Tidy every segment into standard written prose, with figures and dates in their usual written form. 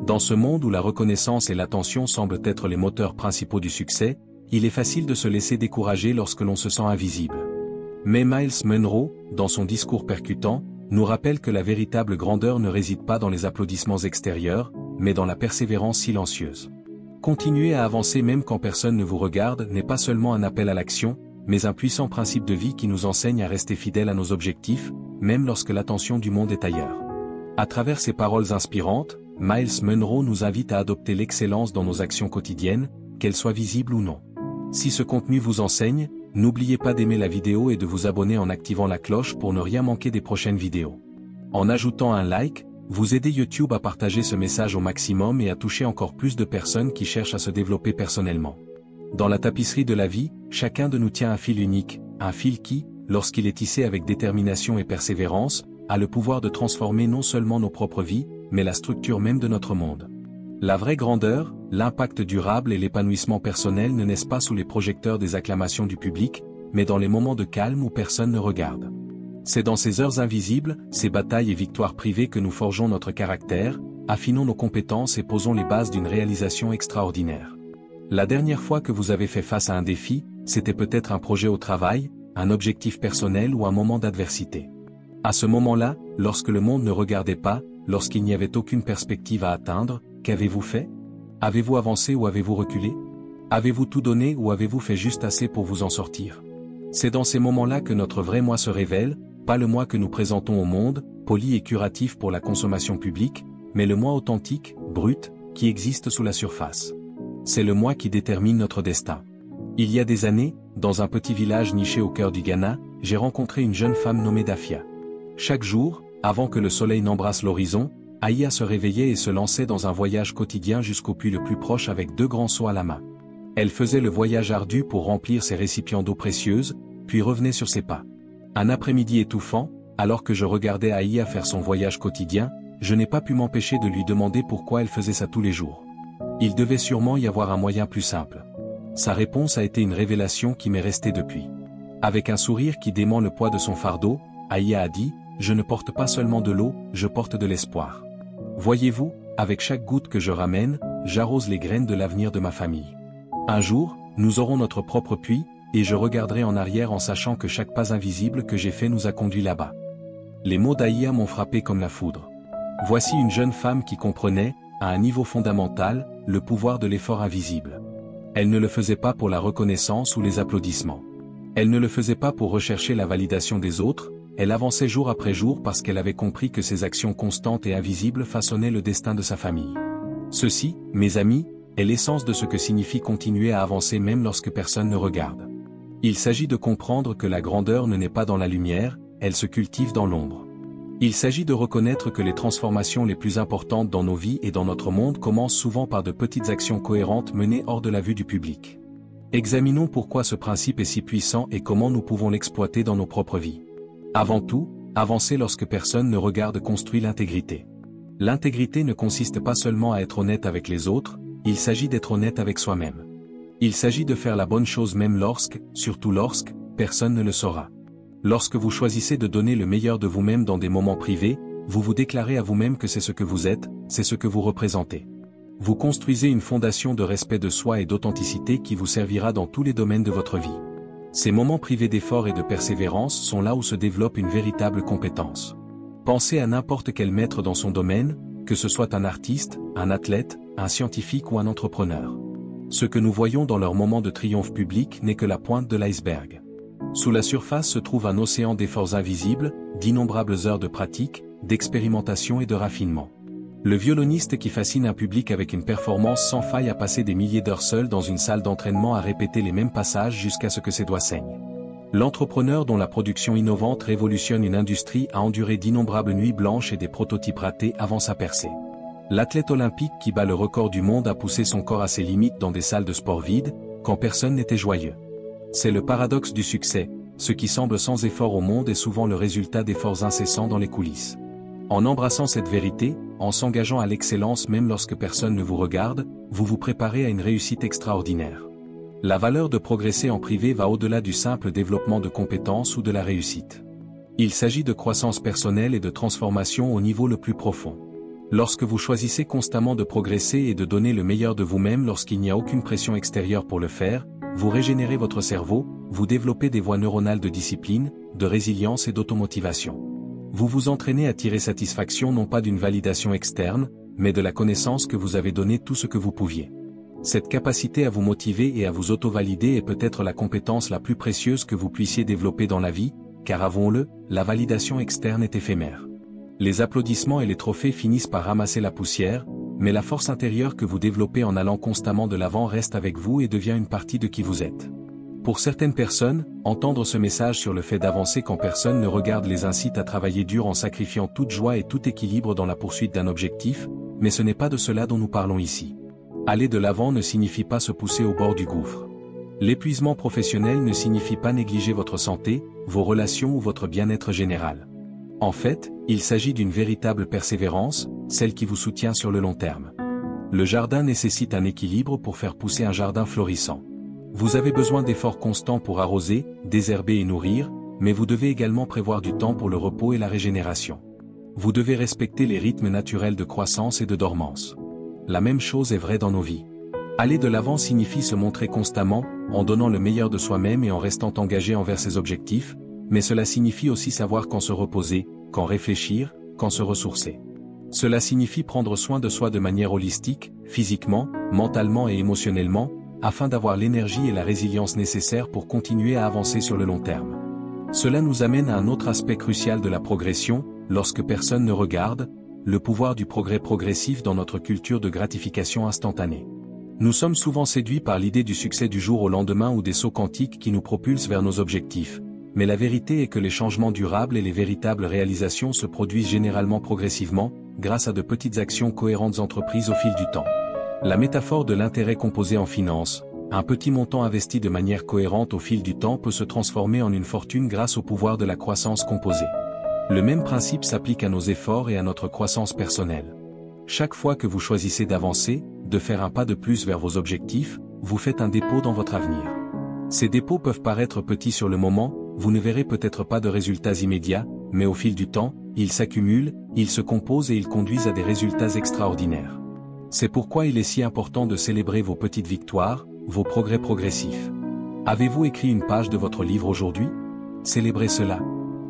Dans ce monde où la reconnaissance et l'attention semblent être les moteurs principaux du succès, il est facile de se laisser décourager lorsque l'on se sent invisible. Mais Myles Munroe, dans son discours percutant, nous rappelle que la véritable grandeur ne réside pas dans les applaudissements extérieurs, mais dans la persévérance silencieuse. Continuer à avancer même quand personne ne vous regarde n'est pas seulement un appel à l'action, mais un puissant principe de vie qui nous enseigne à rester fidèles à nos objectifs, même lorsque l'attention du monde est ailleurs. À travers ces paroles inspirantes, Myles Munroe nous invite à adopter l'excellence dans nos actions quotidiennes, qu'elles soient visibles ou non. Si ce contenu vous enseigne, n'oubliez pas d'aimer la vidéo et de vous abonner en activant la cloche pour ne rien manquer des prochaines vidéos. En ajoutant un like, vous aidez YouTube à partager ce message au maximum et à toucher encore plus de personnes qui cherchent à se développer personnellement. Dans la tapisserie de la vie, chacun de nous tient un fil unique, un fil qui, lorsqu'il est tissé avec détermination et persévérance, a le pouvoir de transformer non seulement nos propres vies, mais la structure même de notre monde. La vraie grandeur, l'impact durable et l'épanouissement personnel ne naissent pas sous les projecteurs des acclamations du public, mais dans les moments de calme où personne ne regarde. C'est dans ces heures invisibles, ces batailles et victoires privées que nous forgeons notre caractère, affinons nos compétences et posons les bases d'une réalisation extraordinaire. La dernière fois que vous avez fait face à un défi, c'était peut-être un projet au travail, un objectif personnel ou un moment d'adversité. À ce moment-là, lorsque le monde ne regardait pas, lorsqu'il n'y avait aucune perspective à atteindre, qu'avez-vous fait? Avez-vous avancé ou avez-vous reculé? Avez-vous tout donné ou avez-vous fait juste assez pour vous en sortir? C'est dans ces moments-là que notre vrai moi se révèle, pas le moi que nous présentons au monde, poli et curatif pour la consommation publique, mais le moi authentique, brut, qui existe sous la surface. C'est le moi qui détermine notre destin. Il y a des années, dans un petit village niché au cœur du Ghana, j'ai rencontré une jeune femme nommée Dafia. Chaque jour, avant que le soleil n'embrasse l'horizon, Aïa se réveillait et se lançait dans un voyage quotidien jusqu'au puits le plus proche avec 2 grands seaux à la main. Elle faisait le voyage ardu pour remplir ses récipients d'eau précieuse, puis revenait sur ses pas. Un après-midi étouffant, alors que je regardais Aïa faire son voyage quotidien, je n'ai pas pu m'empêcher de lui demander pourquoi elle faisait ça tous les jours. Il devait sûrement y avoir un moyen plus simple. Sa réponse a été une révélation qui m'est restée depuis. Avec un sourire qui dément le poids de son fardeau, Aïa a dit, « Je ne porte pas seulement de l'eau, je porte de l'espoir. Voyez-vous, avec chaque goutte que je ramène, j'arrose les graines de l'avenir de ma famille. Un jour, nous aurons notre propre puits, et je regarderai en arrière en sachant que chaque pas invisible que j'ai fait nous a conduit là-bas. » Les mots d'Aïa m'ont frappé comme la foudre. Voici une jeune femme qui comprenait, à un niveau fondamental, le pouvoir de l'effort invisible. Elle ne le faisait pas pour la reconnaissance ou les applaudissements. Elle ne le faisait pas pour rechercher la validation des autres, elle avançait jour après jour parce qu'elle avait compris que ses actions constantes et invisibles façonnaient le destin de sa famille. Ceci, mes amis, est l'essence de ce que signifie continuer à avancer même lorsque personne ne regarde. Il s'agit de comprendre que la grandeur ne naît pas dans la lumière, elle se cultive dans l'ombre. Il s'agit de reconnaître que les transformations les plus importantes dans nos vies et dans notre monde commencent souvent par de petites actions cohérentes menées hors de la vue du public. Examinons pourquoi ce principe est si puissant et comment nous pouvons l'exploiter dans nos propres vies. Avant tout, avancer lorsque personne ne regarde construit l'intégrité. L'intégrité ne consiste pas seulement à être honnête avec les autres, il s'agit d'être honnête avec soi-même. Il s'agit de faire la bonne chose même lorsque, surtout lorsque, personne ne le saura. Lorsque vous choisissez de donner le meilleur de vous-même dans des moments privés, vous vous déclarez à vous-même que c'est ce que vous êtes, c'est ce que vous représentez. Vous construisez une fondation de respect de soi et d'authenticité qui vous servira dans tous les domaines de votre vie. Ces moments privés d'effort et de persévérance sont là où se développe une véritable compétence. Pensez à n'importe quel maître dans son domaine, que ce soit un artiste, un athlète, un scientifique ou un entrepreneur. Ce que nous voyons dans leurs moments de triomphe public n'est que la pointe de l'iceberg. Sous la surface se trouve un océan d'efforts invisibles, d'innombrables heures de pratique, d'expérimentation et de raffinement. Le violoniste qui fascine un public avec une performance sans faille a passé des milliers d'heures seul dans une salle d'entraînement à répéter les mêmes passages jusqu'à ce que ses doigts saignent. L'entrepreneur dont la production innovante révolutionne une industrie a enduré d'innombrables nuits blanches et des prototypes ratés avant sa percée. L'athlète olympique qui bat le record du monde a poussé son corps à ses limites dans des salles de sport vides, quand personne n'était joyeux. C'est le paradoxe du succès, ce qui semble sans effort au monde est souvent le résultat d'efforts incessants dans les coulisses. En embrassant cette vérité, en s'engageant à l'excellence même lorsque personne ne vous regarde, vous vous préparez à une réussite extraordinaire. La valeur de progresser en privé va au-delà du simple développement de compétences ou de la réussite. Il s'agit de croissance personnelle et de transformation au niveau le plus profond. Lorsque vous choisissez constamment de progresser et de donner le meilleur de vous-même lorsqu'il n'y a aucune pression extérieure pour le faire, vous régénérez votre cerveau, vous développez des voies neuronales de discipline, de résilience et d'automotivation. Vous vous entraînez à tirer satisfaction non pas d'une validation externe, mais de la connaissance que vous avez donné tout ce que vous pouviez. Cette capacité à vous motiver et à vous auto-valider est peut-être la compétence la plus précieuse que vous puissiez développer dans la vie, car avouons-le, la validation externe est éphémère. Les applaudissements et les trophées finissent par ramasser la poussière, mais la force intérieure que vous développez en allant constamment de l'avant reste avec vous et devient une partie de qui vous êtes. Pour certaines personnes, entendre ce message sur le fait d'avancer quand personne ne regarde les incite à travailler dur en sacrifiant toute joie et tout équilibre dans la poursuite d'un objectif, mais ce n'est pas de cela dont nous parlons ici. Aller de l'avant ne signifie pas se pousser au bord du gouffre. L'épuisement professionnel ne signifie pas négliger votre santé, vos relations ou votre bien-être général. En fait, il s'agit d'une véritable persévérance, celle qui vous soutient sur le long terme. Le jardin nécessite un équilibre pour faire pousser un jardin florissant. Vous avez besoin d'efforts constants pour arroser, désherber et nourrir, mais vous devez également prévoir du temps pour le repos et la régénération. Vous devez respecter les rythmes naturels de croissance et de dormance. La même chose est vraie dans nos vies. Aller de l'avant signifie se montrer constamment, en donnant le meilleur de soi-même et en restant engagé envers ses objectifs, mais cela signifie aussi savoir quand se reposer, quand réfléchir, quand se ressourcer. Cela signifie prendre soin de soi de manière holistique, physiquement, mentalement et émotionnellement, afin d'avoir l'énergie et la résilience nécessaires pour continuer à avancer sur le long terme. Cela nous amène à un autre aspect crucial de la progression, lorsque personne ne regarde, le pouvoir du progrès progressif dans notre culture de gratification instantanée. Nous sommes souvent séduits par l'idée du succès du jour au lendemain ou des sauts quantiques qui nous propulsent vers nos objectifs, mais la vérité est que les changements durables et les véritables réalisations se produisent généralement progressivement, grâce à de petites actions cohérentes entreprises au fil du temps. La métaphore de l'intérêt composé en finance, un petit montant investi de manière cohérente au fil du temps peut se transformer en une fortune grâce au pouvoir de la croissance composée. Le même principe s'applique à nos efforts et à notre croissance personnelle. Chaque fois que vous choisissez d'avancer, de faire un pas de plus vers vos objectifs, vous faites un dépôt dans votre avenir. Ces dépôts peuvent paraître petits sur le moment, vous ne verrez peut-être pas de résultats immédiats, mais au fil du temps, ils s'accumulent, ils se composent et ils conduisent à des résultats extraordinaires. C'est pourquoi il est si important de célébrer vos petites victoires, vos progrès progressifs. Avez-vous écrit une page de votre livre aujourd'hui? Célébrez cela.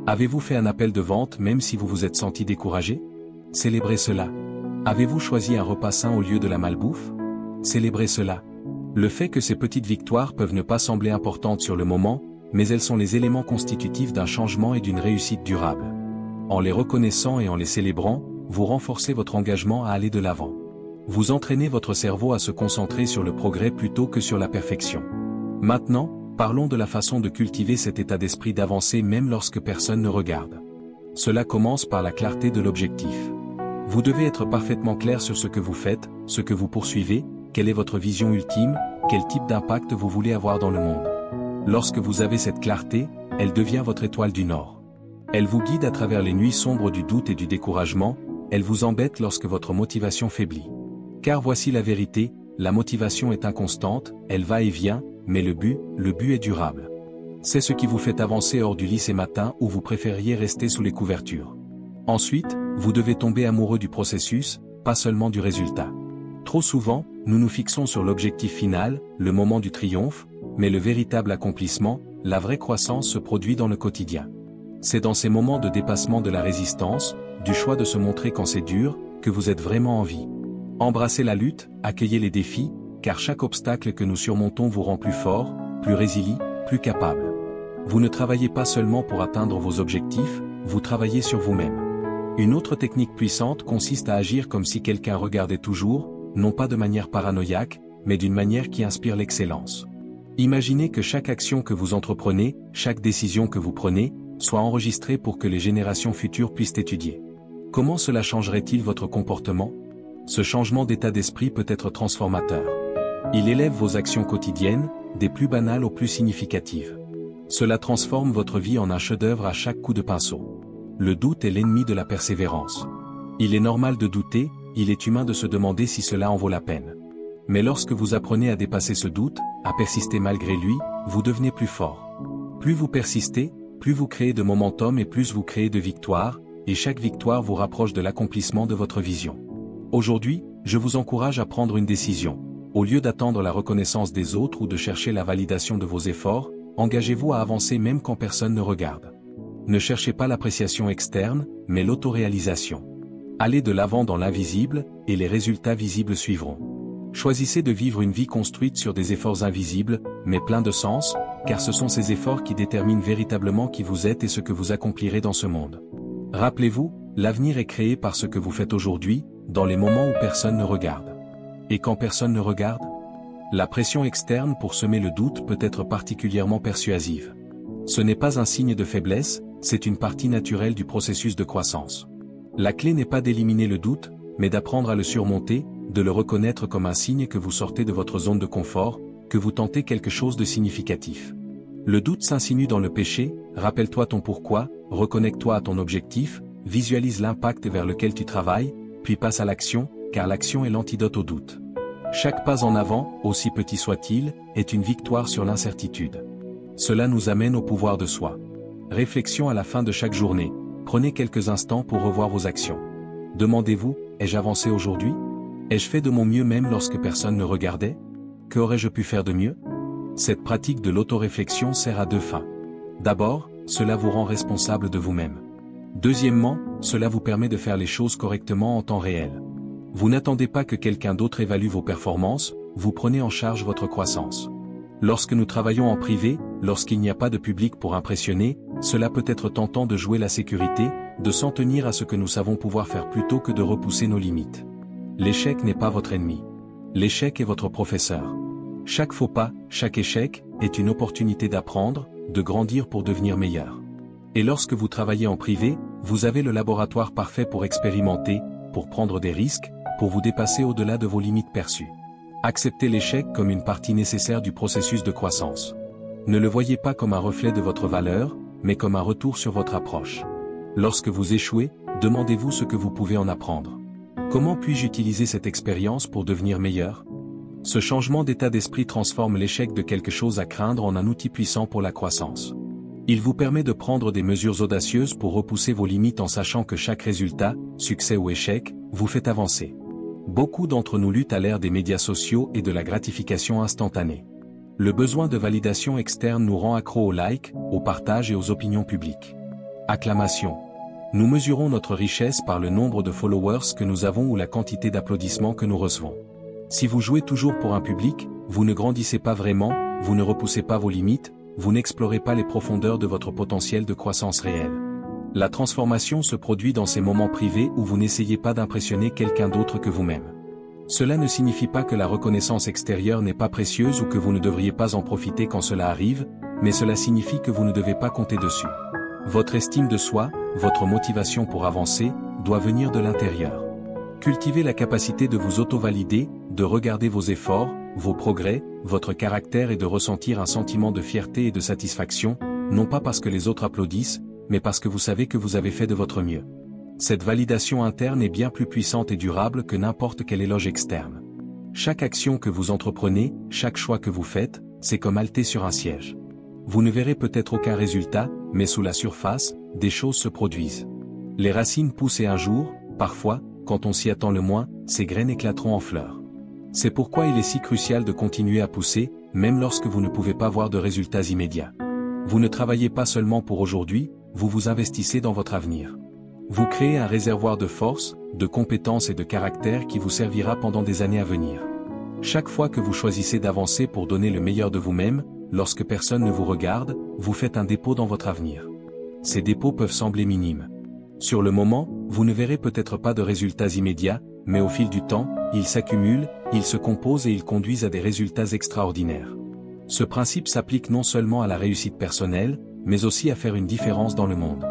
Avez-vous fait un appel de vente même si vous vous êtes senti découragé? Célébrez cela. Avez-vous choisi un repas sain au lieu de la malbouffe? Célébrez cela. Le fait que ces petites victoires peuvent ne pas sembler importantes sur le moment, mais elles sont les éléments constitutifs d'un changement et d'une réussite durable. En les reconnaissant et en les célébrant, vous renforcez votre engagement à aller de l'avant. Vous entraînez votre cerveau à se concentrer sur le progrès plutôt que sur la perfection. Maintenant, parlons de la façon de cultiver cet état d'esprit d'avancer même lorsque personne ne regarde. Cela commence par la clarté de l'objectif. Vous devez être parfaitement clair sur ce que vous faites, ce que vous poursuivez, quelle est votre vision ultime, quel type d'impact vous voulez avoir dans le monde. Lorsque vous avez cette clarté, elle devient votre étoile du Nord. Elle vous guide à travers les nuits sombres du doute et du découragement, elle vous embête lorsque votre motivation faiblit. Car voici la vérité, la motivation est inconstante, elle va et vient, mais le but est durable. C'est ce qui vous fait avancer hors du lit ces matins où vous préfériez rester sous les couvertures. Ensuite, vous devez tomber amoureux du processus, pas seulement du résultat. Trop souvent, nous nous fixons sur l'objectif final, le moment du triomphe, mais le véritable accomplissement, la vraie croissance se produit dans le quotidien. C'est dans ces moments de dépassement de la résistance, du choix de se montrer quand c'est dur, que vous êtes vraiment en vie. Embrassez la lutte, accueillez les défis, car chaque obstacle que nous surmontons vous rend plus fort, plus résilient, plus capable. Vous ne travaillez pas seulement pour atteindre vos objectifs, vous travaillez sur vous-même. Une autre technique puissante consiste à agir comme si quelqu'un regardait toujours, non pas de manière paranoïaque, mais d'une manière qui inspire l'excellence. Imaginez que chaque action que vous entreprenez, chaque décision que vous prenez, soit enregistrée pour que les générations futures puissent étudier. Comment cela changerait-il votre comportement? Ce changement d'état d'esprit peut être transformateur. Il élève vos actions quotidiennes, des plus banales aux plus significatives. Cela transforme votre vie en un chef-d'œuvre à chaque coup de pinceau. Le doute est l'ennemi de la persévérance. Il est normal de douter, il est humain de se demander si cela en vaut la peine. Mais lorsque vous apprenez à dépasser ce doute, à persister malgré lui, vous devenez plus fort. Plus vous persistez, plus vous créez de momentum et plus vous créez de victoires, et chaque victoire vous rapproche de l'accomplissement de votre vision. Aujourd'hui, je vous encourage à prendre une décision. Au lieu d'attendre la reconnaissance des autres ou de chercher la validation de vos efforts, engagez-vous à avancer même quand personne ne regarde. Ne cherchez pas l'appréciation externe, mais l'autoréalisation. Allez de l'avant dans l'invisible, et les résultats visibles suivront. Choisissez de vivre une vie construite sur des efforts invisibles, mais pleins de sens, car ce sont ces efforts qui déterminent véritablement qui vous êtes et ce que vous accomplirez dans ce monde. Rappelez-vous, l'avenir est créé par ce que vous faites aujourd'hui, dans les moments où personne ne regarde. Et quand personne ne regarde? La pression externe pour semer le doute peut être particulièrement persuasive. Ce n'est pas un signe de faiblesse, c'est une partie naturelle du processus de croissance. La clé n'est pas d'éliminer le doute, mais d'apprendre à le surmonter, de le reconnaître comme un signe que vous sortez de votre zone de confort, que vous tentez quelque chose de significatif. Le doute s'insinue dans le péché, rappelle-toi ton pourquoi, reconnecte-toi à ton objectif, visualise l'impact vers lequel tu travailles, puis passe à l'action, car l'action est l'antidote au doute. Chaque pas en avant, aussi petit soit-il, est une victoire sur l'incertitude. Cela nous amène au pouvoir de soi. Réflexion à la fin de chaque journée, prenez quelques instants pour revoir vos actions. Demandez-vous, ai-je avancé aujourd'hui? Ai-je fait de mon mieux même lorsque personne ne regardait? Que aurais-je pu faire de mieux? Cette pratique de l'autoréflexion sert à deux fins. D'abord, cela vous rend responsable de vous-même. Deuxièmement, cela vous permet de faire les choses correctement en temps réel. Vous n'attendez pas que quelqu'un d'autre évalue vos performances, vous prenez en charge votre croissance. Lorsque nous travaillons en privé, lorsqu'il n'y a pas de public pour impressionner, cela peut être tentant de jouer la sécurité, de s'en tenir à ce que nous savons pouvoir faire plutôt que de repousser nos limites. L'échec n'est pas votre ennemi. L'échec est votre professeur. Chaque faux pas, chaque échec, est une opportunité d'apprendre, de grandir pour devenir meilleur. Et lorsque vous travaillez en privé, vous avez le laboratoire parfait pour expérimenter, pour prendre des risques, pour vous dépasser au-delà de vos limites perçues. Acceptez l'échec comme une partie nécessaire du processus de croissance. Ne le voyez pas comme un reflet de votre valeur, mais comme un retour sur votre approche. Lorsque vous échouez, demandez-vous ce que vous pouvez en apprendre. Comment puis-je utiliser cette expérience pour devenir meilleur? Ce changement d'état d'esprit transforme l'échec de quelque chose à craindre en un outil puissant pour la croissance. Il vous permet de prendre des mesures audacieuses pour repousser vos limites en sachant que chaque résultat, succès ou échec, vous fait avancer. Beaucoup d'entre nous luttent à l'ère des médias sociaux et de la gratification instantanée. Le besoin de validation externe nous rend accros aux likes, au partage et aux opinions publiques. Acclamation. Nous mesurons notre richesse par le nombre de followers que nous avons ou la quantité d'applaudissements que nous recevons. Si vous jouez toujours pour un public, vous ne grandissez pas vraiment, vous ne repoussez pas vos limites, vous n'explorez pas les profondeurs de votre potentiel de croissance réelle. La transformation se produit dans ces moments privés où vous n'essayez pas d'impressionner quelqu'un d'autre que vous-même. Cela ne signifie pas que la reconnaissance extérieure n'est pas précieuse ou que vous ne devriez pas en profiter quand cela arrive, mais cela signifie que vous ne devez pas compter dessus. Votre estime de soi, votre motivation pour avancer, doit venir de l'intérieur. Cultivez la capacité de vous auto-valider, de regarder vos efforts, vos progrès, votre caractère et de ressentir un sentiment de fierté et de satisfaction, non pas parce que les autres applaudissent, mais parce que vous savez que vous avez fait de votre mieux. Cette validation interne est bien plus puissante et durable que n'importe quel éloge externe. Chaque action que vous entreprenez, chaque choix que vous faites, c'est comme halter sur un siège. Vous ne verrez peut-être aucun résultat, mais sous la surface, des choses se produisent. Les racines poussent et un jour, parfois, quand on s'y attend le moins, ces graines éclateront en fleurs. C'est pourquoi il est si crucial de continuer à pousser, même lorsque vous ne pouvez pas voir de résultats immédiats. Vous ne travaillez pas seulement pour aujourd'hui, vous vous investissez dans votre avenir. Vous créez un réservoir de force, de compétences et de caractère qui vous servira pendant des années à venir. Chaque fois que vous choisissez d'avancer pour donner le meilleur de vous-même, lorsque personne ne vous regarde, vous faites un dépôt dans votre avenir. Ces dépôts peuvent sembler minimes. Sur le moment, vous ne verrez peut-être pas de résultats immédiats, mais au fil du temps, ils s'accumulent, ils se composent et ils conduisent à des résultats extraordinaires. Ce principe s'applique non seulement à la réussite personnelle, mais aussi à faire une différence dans le monde.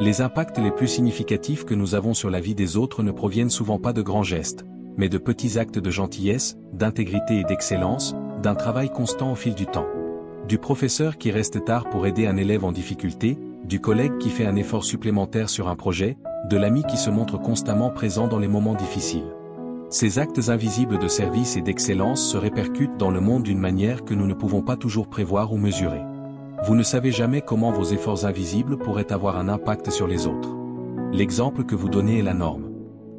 Les impacts les plus significatifs que nous avons sur la vie des autres ne proviennent souvent pas de grands gestes, mais de petits actes de gentillesse, d'intégrité et d'excellence, d'un travail constant au fil du temps. Du professeur qui reste tard pour aider un élève en difficulté, du collègue qui fait un effort supplémentaire sur un projet, de l'ami qui se montre constamment présent dans les moments difficiles. Ces actes invisibles de service et d'excellence se répercutent dans le monde d'une manière que nous ne pouvons pas toujours prévoir ou mesurer. Vous ne savez jamais comment vos efforts invisibles pourraient avoir un impact sur les autres. L'exemple que vous donnez est la norme.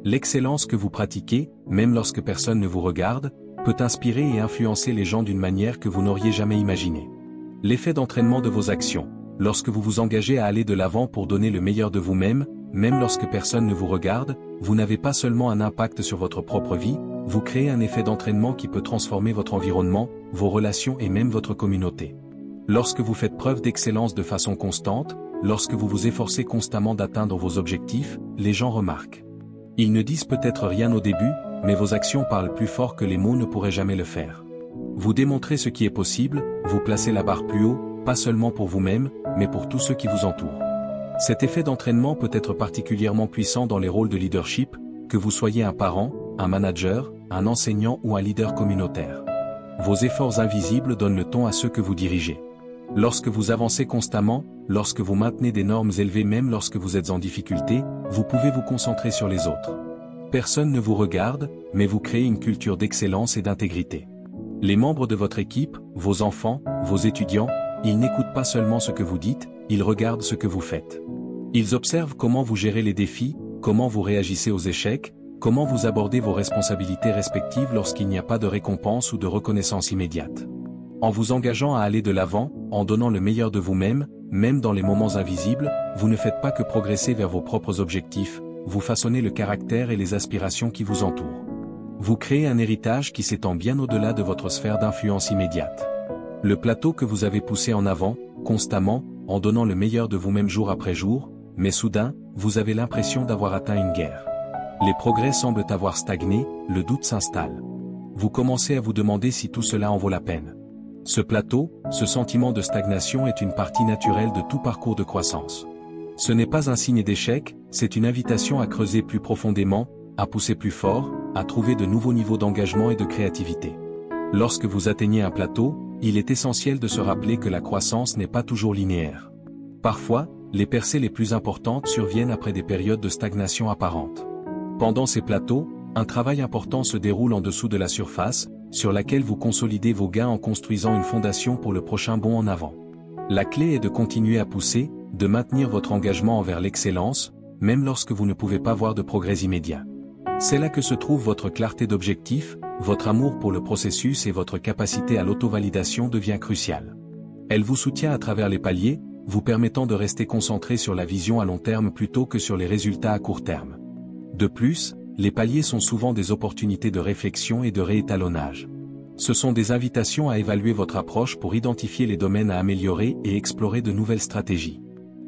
L'excellence que vous pratiquez, même lorsque personne ne vous regarde, peut inspirer et influencer les gens d'une manière que vous n'auriez jamais imaginée. L'effet d'entraînement de vos actions. Lorsque vous vous engagez à aller de l'avant pour donner le meilleur de vous-même, même lorsque personne ne vous regarde, vous n'avez pas seulement un impact sur votre propre vie, vous créez un effet d'entraînement qui peut transformer votre environnement, vos relations et même votre communauté. Lorsque vous faites preuve d'excellence de façon constante, lorsque vous vous efforcez constamment d'atteindre vos objectifs, les gens remarquent. Ils ne disent peut-être rien au début, mais vos actions parlent plus fort que les mots ne pourraient jamais le faire. Vous démontrez ce qui est possible, vous placez la barre plus haut, pas seulement pour vous-même, mais pour tous ceux qui vous entourent. Cet effet d'entraînement peut être particulièrement puissant dans les rôles de leadership, que vous soyez un parent, un manager, un enseignant ou un leader communautaire. Vos efforts invisibles donnent le ton à ceux que vous dirigez. Lorsque vous avancez constamment, lorsque vous maintenez des normes élevées même lorsque vous êtes en difficulté, vous pouvez vous concentrer sur les autres. Personne ne vous regarde, mais vous créez une culture d'excellence et d'intégrité. Les membres de votre équipe, vos enfants, vos étudiants, ils n'écoutent pas seulement ce que vous dites, ils regardent ce que vous faites. Ils observent comment vous gérez les défis, comment vous réagissez aux échecs, comment vous abordez vos responsabilités respectives lorsqu'il n'y a pas de récompense ou de reconnaissance immédiate. En vous engageant à aller de l'avant, en donnant le meilleur de vous-même, même dans les moments invisibles, vous ne faites pas que progresser vers vos propres objectifs, vous façonnez le caractère et les aspirations qui vous entourent. Vous créez un héritage qui s'étend bien au-delà de votre sphère d'influence immédiate. Le plateau que vous avez poussé en avant, constamment, en donnant le meilleur de vous-même jour après jour, mais soudain, vous avez l'impression d'avoir atteint une guerre. Les progrès semblent avoir stagné, le doute s'installe. Vous commencez à vous demander si tout cela en vaut la peine. Ce plateau, ce sentiment de stagnation est une partie naturelle de tout parcours de croissance. Ce n'est pas un signe d'échec, c'est une invitation à creuser plus profondément, à pousser plus fort, à trouver de nouveaux niveaux d'engagement et de créativité. Lorsque vous atteignez un plateau, il est essentiel de se rappeler que la croissance n'est pas toujours linéaire. Parfois, les percées les plus importantes surviennent après des périodes de stagnation apparente. Pendant ces plateaux, un travail important se déroule en dessous de la surface, sur laquelle vous consolidez vos gains en construisant une fondation pour le prochain bond en avant. La clé est de continuer à pousser, de maintenir votre engagement envers l'excellence, même lorsque vous ne pouvez pas voir de progrès immédiat. C'est là que se trouve votre clarté d'objectif, votre amour pour le processus et votre capacité à l'auto-validation devient cruciale. Elle vous soutient à travers les paliers, vous permettant de rester concentré sur la vision à long terme plutôt que sur les résultats à court terme. De plus, les paliers sont souvent des opportunités de réflexion et de réétalonnage. Ce sont des invitations à évaluer votre approche pour identifier les domaines à améliorer et explorer de nouvelles stratégies.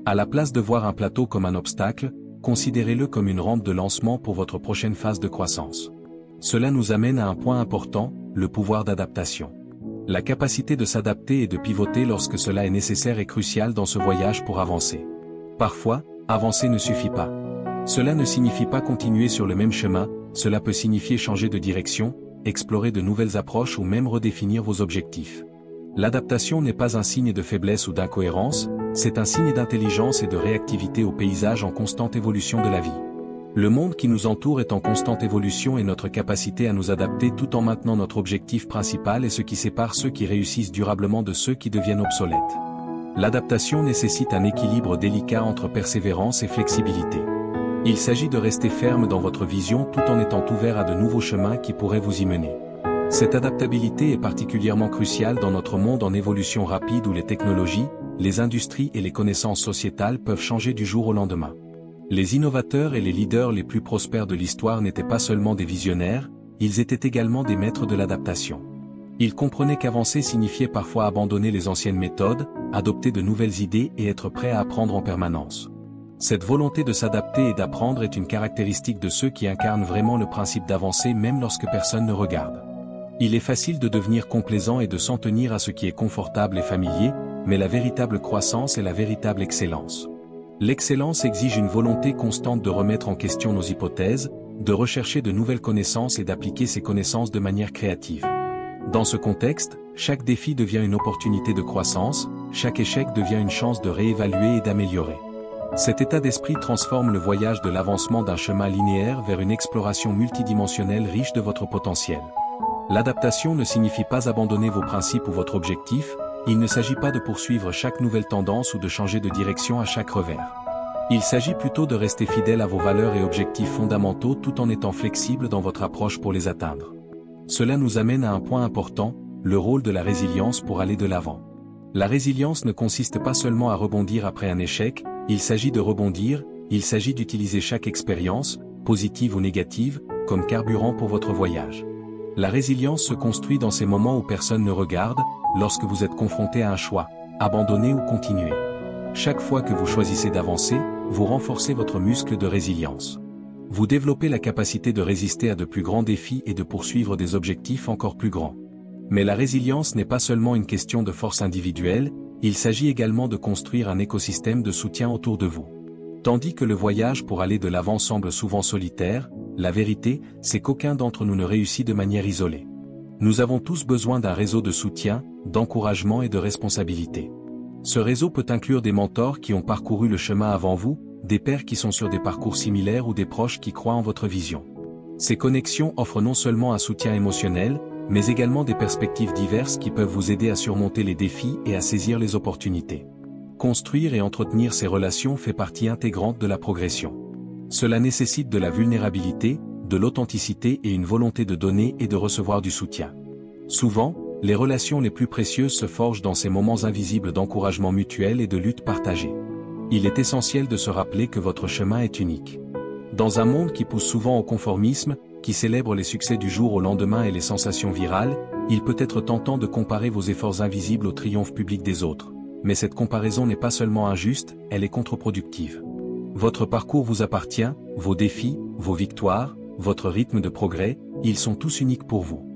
À la place de voir un plateau comme un obstacle, considérez-le comme une rampe de lancement pour votre prochaine phase de croissance. Cela nous amène à un point important, le pouvoir d'adaptation. La capacité de s'adapter et de pivoter lorsque cela est nécessaire est cruciale dans ce voyage pour avancer. Parfois, avancer ne suffit pas. Cela ne signifie pas continuer sur le même chemin, cela peut signifier changer de direction, explorer de nouvelles approches ou même redéfinir vos objectifs. L'adaptation n'est pas un signe de faiblesse ou d'incohérence, c'est un signe d'intelligence et de réactivité au paysage en constante évolution de la vie. Le monde qui nous entoure est en constante évolution et notre capacité à nous adapter tout en maintenant notre objectif principal est ce qui sépare ceux qui réussissent durablement de ceux qui deviennent obsolètes. L'adaptation nécessite un équilibre délicat entre persévérance et flexibilité. Il s'agit de rester ferme dans votre vision tout en étant ouvert à de nouveaux chemins qui pourraient vous y mener. Cette adaptabilité est particulièrement cruciale dans notre monde en évolution rapide où les technologies, les industries et les connaissances sociétales peuvent changer du jour au lendemain. Les innovateurs et les leaders les plus prospères de l'histoire n'étaient pas seulement des visionnaires, ils étaient également des maîtres de l'adaptation. Ils comprenaient qu'avancer signifiait parfois abandonner les anciennes méthodes, adopter de nouvelles idées et être prêt à apprendre en permanence. Cette volonté de s'adapter et d'apprendre est une caractéristique de ceux qui incarnent vraiment le principe d'avancer même lorsque personne ne regarde. Il est facile de devenir complaisant et de s'en tenir à ce qui est confortable et familier, mais la véritable croissance est la véritable excellence. L'excellence exige une volonté constante de remettre en question nos hypothèses, de rechercher de nouvelles connaissances et d'appliquer ces connaissances de manière créative. Dans ce contexte, chaque défi devient une opportunité de croissance, chaque échec devient une chance de réévaluer et d'améliorer. Cet état d'esprit transforme le voyage de l'avancement d'un chemin linéaire vers une exploration multidimensionnelle riche de votre potentiel. L'adaptation ne signifie pas abandonner vos principes ou votre objectif, il ne s'agit pas de poursuivre chaque nouvelle tendance ou de changer de direction à chaque revers. Il s'agit plutôt de rester fidèle à vos valeurs et objectifs fondamentaux tout en étant flexible dans votre approche pour les atteindre. Cela nous amène à un point important, le rôle de la résilience pour aller de l'avant. La résilience ne consiste pas seulement à rebondir après un échec, il s'agit de rebondir, il s'agit d'utiliser chaque expérience, positive ou négative, comme carburant pour votre voyage. La résilience se construit dans ces moments où personne ne regarde, lorsque vous êtes confronté à un choix, abandonner ou continuer. Chaque fois que vous choisissez d'avancer, vous renforcez votre muscle de résilience. Vous développez la capacité de résister à de plus grands défis et de poursuivre des objectifs encore plus grands. Mais la résilience n'est pas seulement une question de force individuelle, il s'agit également de construire un écosystème de soutien autour de vous. Tandis que le voyage pour aller de l'avant semble souvent solitaire, la vérité, c'est qu'aucun d'entre nous ne réussit de manière isolée. Nous avons tous besoin d'un réseau de soutien, d'encouragement et de responsabilité. Ce réseau peut inclure des mentors qui ont parcouru le chemin avant vous, des pairs qui sont sur des parcours similaires ou des proches qui croient en votre vision. Ces connexions offrent non seulement un soutien émotionnel, mais également des perspectives diverses qui peuvent vous aider à surmonter les défis et à saisir les opportunités. Construire et entretenir ces relations fait partie intégrante de la progression. Cela nécessite de la vulnérabilité, de l'authenticité et une volonté de donner et de recevoir du soutien. Souvent, les relations les plus précieuses se forgent dans ces moments invisibles d'encouragement mutuel et de lutte partagée. Il est essentiel de se rappeler que votre chemin est unique. Dans un monde qui pousse souvent au conformisme, qui célèbre les succès du jour au lendemain et les sensations virales, il peut être tentant de comparer vos efforts invisibles au triomphe public des autres. Mais cette comparaison n'est pas seulement injuste, elle est contre-productive. Votre parcours vous appartient, vos défis, vos victoires, votre rythme de progrès, ils sont tous uniques pour vous.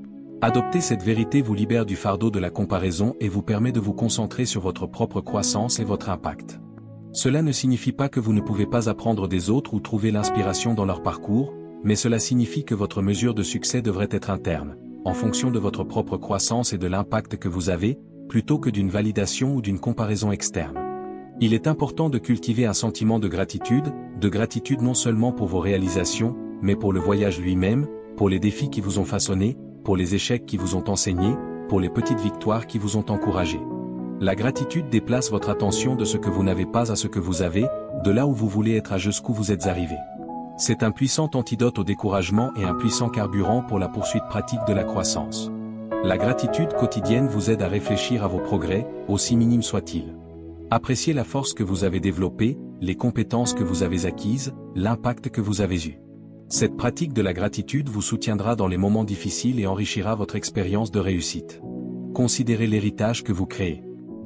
Adopter cette vérité vous libère du fardeau de la comparaison et vous permet de vous concentrer sur votre propre croissance et votre impact. Cela ne signifie pas que vous ne pouvez pas apprendre des autres ou trouver l'inspiration dans leur parcours, mais cela signifie que votre mesure de succès devrait être interne, en fonction de votre propre croissance et de l'impact que vous avez, plutôt que d'une validation ou d'une comparaison externe. Il est important de cultiver un sentiment de gratitude non seulement pour vos réalisations, mais pour le voyage lui-même, pour les défis qui vous ont façonné, pour les échecs qui vous ont enseigné, pour les petites victoires qui vous ont encouragé. La gratitude déplace votre attention de ce que vous n'avez pas à ce que vous avez, de là où vous voulez être à jusqu'où vous êtes arrivé. C'est un puissant antidote au découragement et un puissant carburant pour la poursuite pratique de la croissance. La gratitude quotidienne vous aide à réfléchir à vos progrès, aussi minimes soient-ils. Appréciez la force que vous avez développée, les compétences que vous avez acquises, l'impact que vous avez eu. Cette pratique de la gratitude vous soutiendra dans les moments difficiles et enrichira votre expérience de réussite. Considérez l'héritage que vous créez.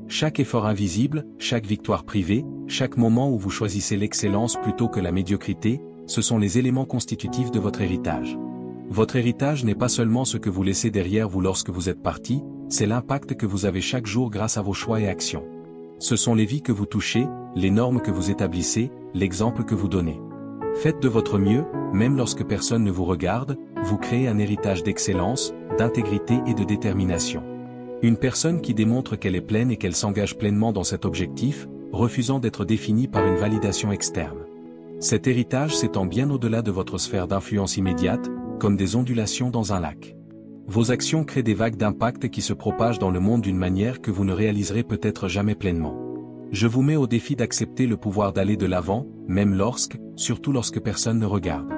Chaque effort invisible, chaque victoire privée, chaque moment où vous choisissez l'excellence plutôt que la médiocrité, ce sont les éléments constitutifs de votre héritage. Votre héritage n'est pas seulement ce que vous laissez derrière vous lorsque vous êtes parti, c'est l'impact que vous avez chaque jour grâce à vos choix et actions. Ce sont les vies que vous touchez, les normes que vous établissez, l'exemple que vous donnez. Faites de votre mieux, même lorsque personne ne vous regarde, vous créez un héritage d'excellence, d'intégrité et de détermination. Une personne qui démontre qu'elle est pleine et qu'elle s'engage pleinement dans cet objectif, refusant d'être définie par une validation externe. Cet héritage s'étend bien au-delà de votre sphère d'influence immédiate, comme des ondulations dans un lac. Vos actions créent des vagues d'impact qui se propagent dans le monde d'une manière que vous ne réaliserez peut-être jamais pleinement. Je vous mets au défi d'accepter le pouvoir d'aller de l'avant, même surtout lorsque personne ne regarde.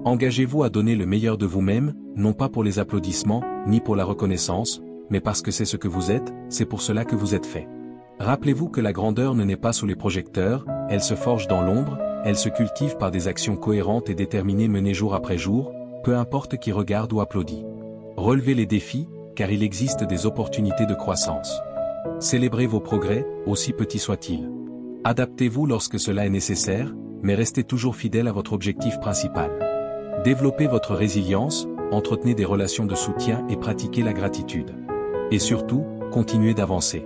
Engagez-vous à donner le meilleur de vous-même, non pas pour les applaudissements, ni pour la reconnaissance, mais parce que c'est ce que vous êtes, c'est pour cela que vous êtes fait. Rappelez-vous que la grandeur ne naît pas sous les projecteurs, elle se forge dans l'ombre, elle se cultive par des actions cohérentes et déterminées menées jour après jour, peu importe qui regarde ou applaudit. Relevez les défis, car il existe des opportunités de croissance. Célébrez vos progrès, aussi petits soient-ils. Adaptez-vous lorsque cela est nécessaire, mais restez toujours fidèle à votre objectif principal. Développez votre résilience, entretenez des relations de soutien et pratiquez la gratitude. Et surtout, continuez d'avancer.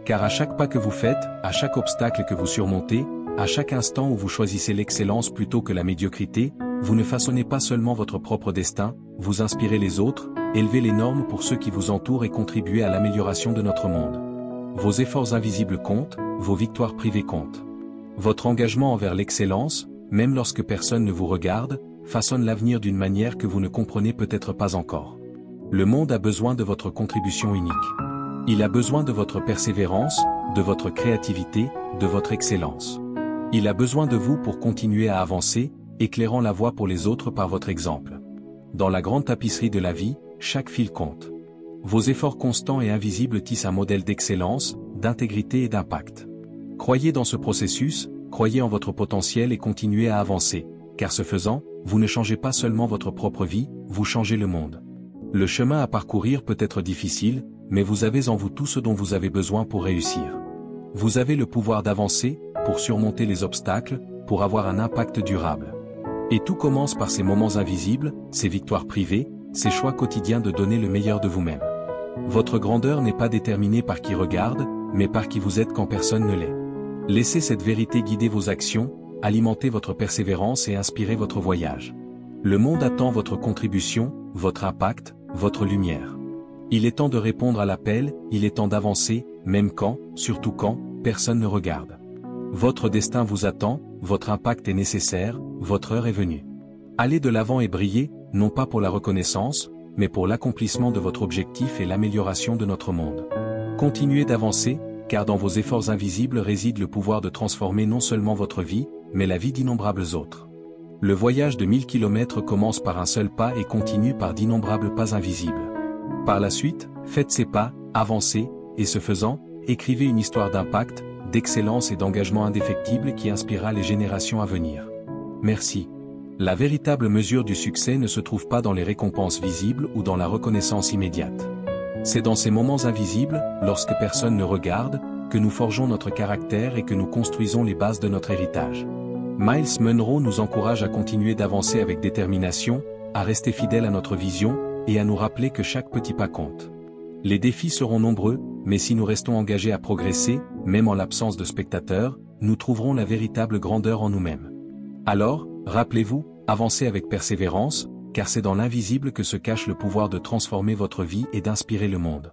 Car à chaque pas que vous faites, à chaque obstacle que vous surmontez, à chaque instant où vous choisissez l'excellence plutôt que la médiocrité, vous ne façonnez pas seulement votre propre destin, vous inspirez les autres, élevez les normes pour ceux qui vous entourent et contribuez à l'amélioration de notre monde. Vos efforts invisibles comptent, vos victoires privées comptent. Votre engagement envers l'excellence, même lorsque personne ne vous regarde, façonne l'avenir d'une manière que vous ne comprenez peut-être pas encore. Le monde a besoin de votre contribution unique. Il a besoin de votre persévérance, de votre créativité, de votre excellence. Il a besoin de vous pour continuer à avancer, éclairant la voie pour les autres par votre exemple. Dans la grande tapisserie de la vie, chaque fil compte. Vos efforts constants et invisibles tissent un modèle d'excellence, d'intégrité et d'impact. Croyez dans ce processus, croyez en votre potentiel et continuez à avancer, car ce faisant, vous ne changez pas seulement votre propre vie, vous changez le monde. Le chemin à parcourir peut être difficile, mais vous avez en vous tout ce dont vous avez besoin pour réussir. Vous avez le pouvoir d'avancer, pour surmonter les obstacles, pour avoir un impact durable. Et tout commence par ces moments invisibles, ces victoires privées, ces choix quotidiens de donner le meilleur de vous-même. Votre grandeur n'est pas déterminée par qui regarde, mais par qui vous êtes quand personne ne l'est. Laissez cette vérité guider vos actions, alimenter votre persévérance et inspirer votre voyage. Le monde attend votre contribution, votre impact, votre lumière. Il est temps de répondre à l'appel, il est temps d'avancer, même quand, surtout quand, personne ne regarde. Votre destin vous attend, votre impact est nécessaire, votre heure est venue. Allez de l'avant et brillez, non pas pour la reconnaissance, mais pour l'accomplissement de votre objectif et l'amélioration de notre monde. Continuez d'avancer, car dans vos efforts invisibles réside le pouvoir de transformer non seulement votre vie, mais la vie d'innombrables autres. Le voyage de 1000 km commence par un seul pas et continue par d'innombrables pas invisibles. Par la suite, faites ces pas, avancez, et ce faisant, écrivez une histoire d'impact, d'excellence et d'engagement indéfectible qui inspirera les générations à venir. Merci. La véritable mesure du succès ne se trouve pas dans les récompenses visibles ou dans la reconnaissance immédiate. C'est dans ces moments invisibles, lorsque personne ne regarde, que nous forgeons notre caractère et que nous construisons les bases de notre héritage. Myles Munroe nous encourage à continuer d'avancer avec détermination, à rester fidèles à notre vision, et à nous rappeler que chaque petit pas compte. Les défis seront nombreux, mais si nous restons engagés à progresser, même en l'absence de spectateurs, nous trouverons la véritable grandeur en nous-mêmes. Alors, rappelez-vous, avancez avec persévérance, car c'est dans l'invisible que se cache le pouvoir de transformer votre vie et d'inspirer le monde.